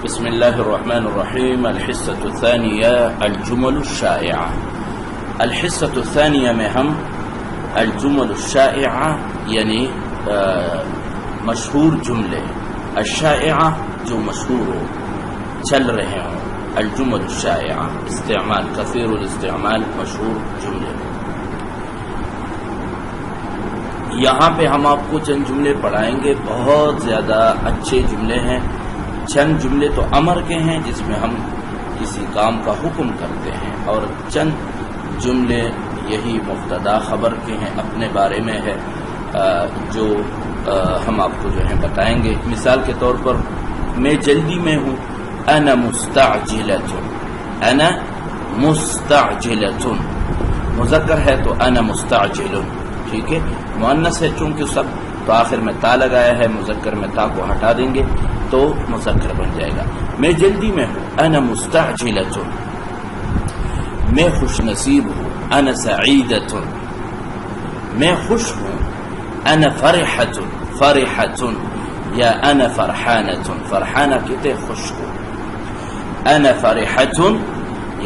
بسم اللہ الرحمن الرحیم الحصۃ الثانیہ الجمل الشائعہ۔ الحصۃ الثانیہ میں ہم الجمل الشائعہ یعنی مشہور جملے، الشائعہ جو مشہور ہو، چل رہے ہوں، الجمل الشائعہ استعمال کثیر الاستعمال مشہور جملے۔ یہاں پہ ہم آپ کو چند جملے پڑھائیں گے، بہت زیادہ اچھے جملے ہیں۔ چند جملے تو امر کے ہیں جس میں ہم کسی کام کا حکم کرتے ہیں، اور چند جملے یہی مبتدا خبر کے ہیں، اپنے بارے میں ہے، جو ہم آپ کو جو ہے بتائیں گے۔ مثال کے طور پر میں جلدی میں ہوں، انا مستعجلۃ، انا مستعجلۃ، مذکر ہے تو انا مستعجل، ٹھیک ہے۔ مؤنث ہے چونکہ سب تو آخر میں تا لگایا ہے، مذکر میں تا کو ہٹا دیں گے تو مذکر بن جائے گا۔ میں جلدی میں ہوں، انا مستعجلۃ، میں خوش نصیب ہوں، انا سعیدۃ، میں خوش ہوں، انا فرحۃ، فرحۃ یا انا فرحانۃ، فرحانہ کہتے خوش کو، انا فرحۃ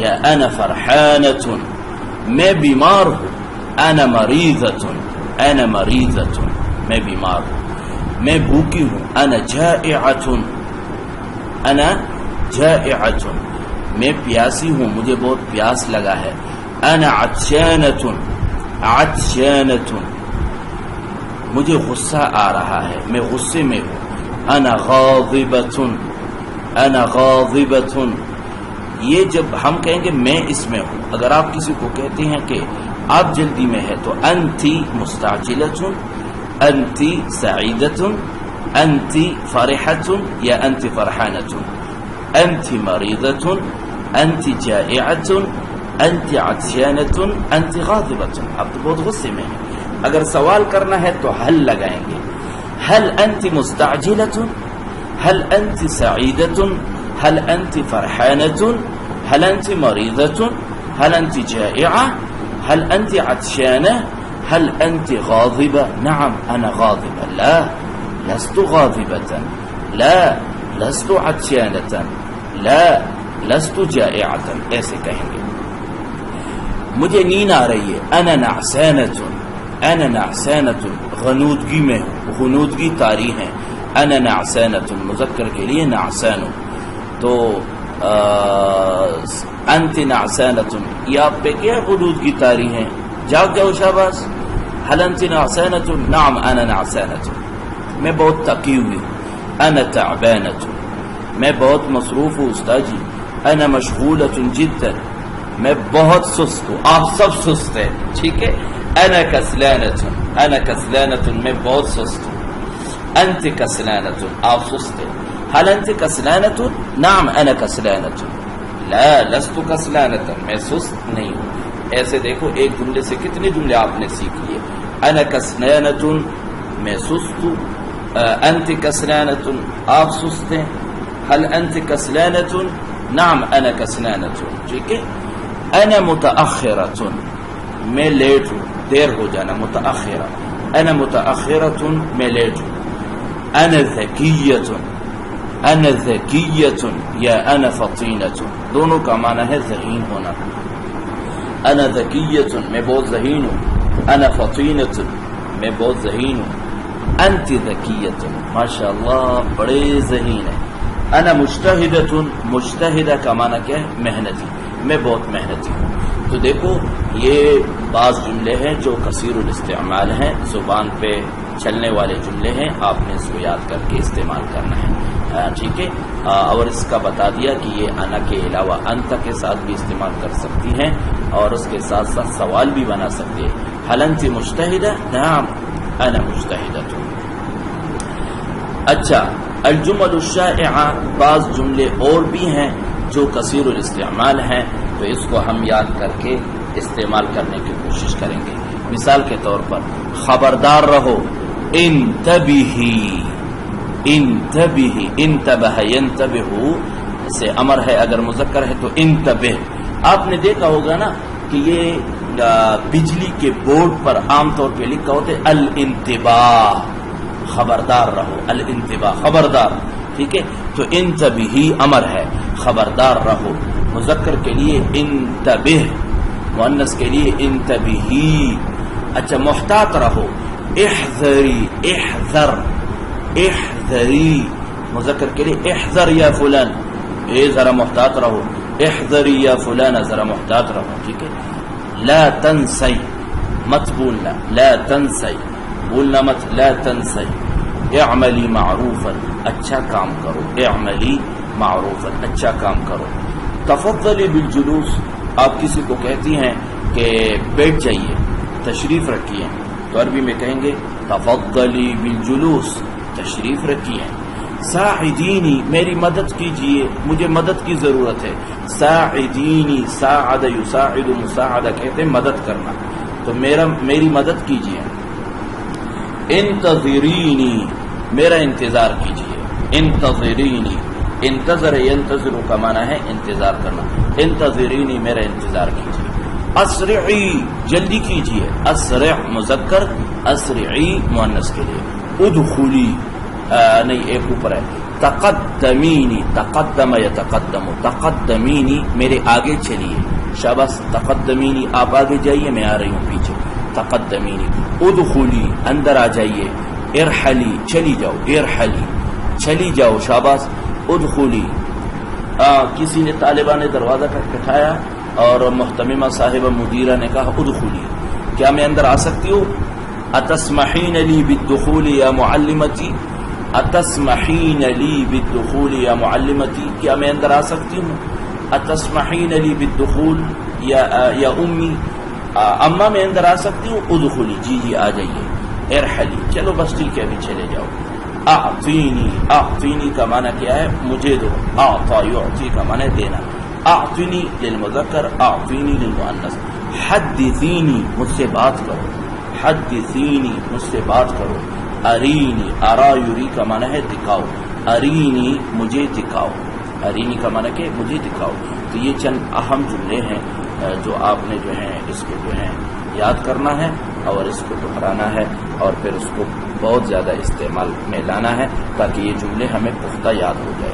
یا انا فرحانۃ۔ میں بیمار ہوں، انا مریضۃ، انا مریضۃ، میں بیمار ہوں۔ میں بھوکی ہوں، انا جائعۃ، انا جائعۃ، میں پیاسی ہوں، مجھے بہت پیاس لگا ہے، انا عطشانۃ، عطشانۃ، مجھے غصہ آ رہا ہے، میں غصے میں ہوں، انا غاضبۃ، انا غاضبۃ۔ یہ جب ہم کہیں گے میں اس میں ہوں، اگر آپ کسی کو کہتے ہیں کہ آپ جلدی میں ہے تو انتی مستعجلۃ، انتی سعیدۃ، انتی فرحۃ یا انتی فرحانۃ، انتی مریضۃ، انتی جائعۃ، انتی عطشانۃ، انتی غاضبۃ۔ اب تو بہت غصے میں ہیں، اگر سوال کرنا ہے تو هل لگائیں گے، هل انتی مستعجلۃ، هل انتی سعیدۃ، هل انتی فرحانۃ، هل انتی مریضۃ، هل انتی جائعہ، هل انتی عطشانہ، هل انت غاضبة؟ نعم انا غاضبة، لا لست غاضبة، لا لست عطشانة، لا لست جائعة، ایسے کہیں گے۔ مجھے نیند آ رہی ہے، انا نعسانة، انا نعسانة، غنودگی میں ہوں، غنودگی طاری ہے، انا نعسانة، مذکر کے لیے نعسان۔ تو انت نعسانة، یہ آپ پہ کیا غنودگی طاری ہے؟ جاگ جاؤ شاباش۔ هل انت نعسانة؟ نعم انا نعسانة، میں بہت تھکی ہوئی ہوں، انا تعبانة، میں بہت مصروف ہوں استاد جی، انا مشغولة جدا، میں بہت سست ہوں، آپ سب سست ہیں، ٹھیک ہے۔ انا کسلانة، انا کسلانة، میں بہت سست ہوں، انت کسلانة، آپ سست ہیں۔ هل انت کسلانة؟ نعم انا کسلانة، لا لست کسلانة، میں سست نہیں ہوں۔ ایسے دیکھو ایک جملے سے کتنے جملے آپ نے سیکھ لیے۔ انا کسلانۃ، میں سست ہوں، انت کسلانۃ، آپ سست ہیں، هل انت کسلانۃ؟ نعم انا کسلانۃ، ٹھیک ہے۔ انا متأخرۃ، میں لیٹ ہوں، دیر ہو جانا، متأخرہ، انا متأخرۃ، میں لیٹ ہوں۔ انا ذکیۃ، انا ذکیۃ یا انا فطینۃ، دونوں کا معنی ہے ذہین ہونا۔ انا ذکیۃ، میں بہت ذہین ہوں، انا فطینۃ، میں بہت ذہین ہوں۔ انت ذکیۃ، ماشاء اللہ بڑے ذہین ہیں۔ انا مجتہدۃ، مجتہدہ کا معنی کیا ہے؟ محنتی، میں بہت محنتی ہوں۔ تو دیکھو یہ بعض جملے ہیں جو کثیر الاستعمال ہیں، زبان پہ چلنے والے جملے ہیں، آپ نے اس کو یاد کر کے استعمال کرنا ہے، ٹھیک ہے۔ اور اس کا بتا دیا کہ یہ انا کے علاوہ انت کے ساتھ بھی استعمال کر سکتی ہیں، اور اس کے ساتھ ساتھ سوال بھی بنا سکتے ہیں۔ هل انت مجتہدہ؟ نعم انا مجتہدہ۔ اچھا، الجمل الشائعہ، بعض جملے اور بھی ہیں جو کثیر الاستعمال ہیں، تو اس کو ہم یاد کر کے استعمال کرنے کی کوشش کریں گے۔ مثال کے طور پر خبردار رہو، انتبہی، انتبہی، انتبہ ینتبہ سے امر ہے، اگر مذکر ہے تو انتبہ۔ آپ نے دیکھا ہوگا نا کہ یہ بجلی کے بورڈ پر عام طور پہ لکھا ہوتا ہے الانتباہ، خبردار رہو، الانتباہ خبردار، ٹھیک ہے. تو انتبہی امر ہے، خبردار رہو. مذکر کے لیے انتبہ، مؤنث کے لیے انتبہی. اچھا محتاط رہو، احذری، احذر، احذری. مذکر کے لیے احذر یا فلان، اے ذرا محتاط رہو. احذری یا فلان، ذرا محتاط رہو. ٹھیک ہے. لا تنسی، مت بولنا. لا تنسی، بولنا مت. لا تنسی. اعملی معروفا، اچھا کام کرو. اعملی معروفا، اچھا کام کرو. تفضلی بالجلوس، آپ کسی کو کہتی ہیں کہ بیٹھ جائیے، تشریف رکھیے، تو عربی میں کہیں گے تفضلی بالجلوس، تشریف رکھیے. ساعدینی، میری مدد کیجئے، مجھے مدد کی ضرورت ہے. ساعدینی، ساعد یساعد، مساعدہ کہتے ہیں مدد کرنا، تو میری مدد کیجئے. انتظرینی، میرا انتظار کیجئے. انتظرینی، انتظر ینتظر کا معنی ہے انتظار کرنا. انتظرینی، میرا انتظار کیجئے. اسرعی، جلدی کیجئے. اسرع مذکر، اسرعی مؤنث کے لیے. ادخلی، نہیں ایک اوپر ہے. تقدمینی، تقدم یتقدم، تقدمینی، میرے آگے چلیے. شاباش. تقدمینی، آپ آگے جائیے، میں آ رہی ہوں پیچھے. تقدمینی. ادخلی، اندر آ جائیے. ارحلی، چلی جاؤ. ارحلی، چلی جاؤ. شاباش. ادخلی. کسی نے طالبہ نے دروازہ کھٹکھٹایا اور محتممہ صاحبہ مدیرہ نے کہا ادخلی، کیا میں اندر آ سکتی ہوں؟ اتسمحین لی بالدخول یا معلمتی، اتسمحین لی بالدخول یا معلمتی، کیا میں اندر آ سکتی ہوں؟ اتسمحین لی بالدخول یا امی، اماں میں اندر آ سکتی ہوں؟ ادخلی، جی جی آ جائیے. ارحلی، چلو بس ٹھیک ہے ابھی چلے جاؤ. اعطینی، اعطینی کا معنی کیا ہے؟ مجھے دو. اعطا یعطی کا معنی دینا. اعطینی للمذکر، اعطینی للمؤنث. حدثینی، مجھ سے بات کرو. حدثینی، مجھ سے بات کرو. ارینی، ارا یری کا معنی ہے دکھاؤ. ارینی، مجھے دکھاؤ. ارینی کا معنی کہ مجھے دکھاؤ. تو یہ چند اہم جملے ہیں جو آپ نے جو ہیں اس کو جو ہے یاد کرنا ہے اور اس کو دہرانا ہے اور پھر اس کو بہت زیادہ استعمال میں لانا ہے تاکہ یہ جملے ہمیں پختہ یاد ہو جائے.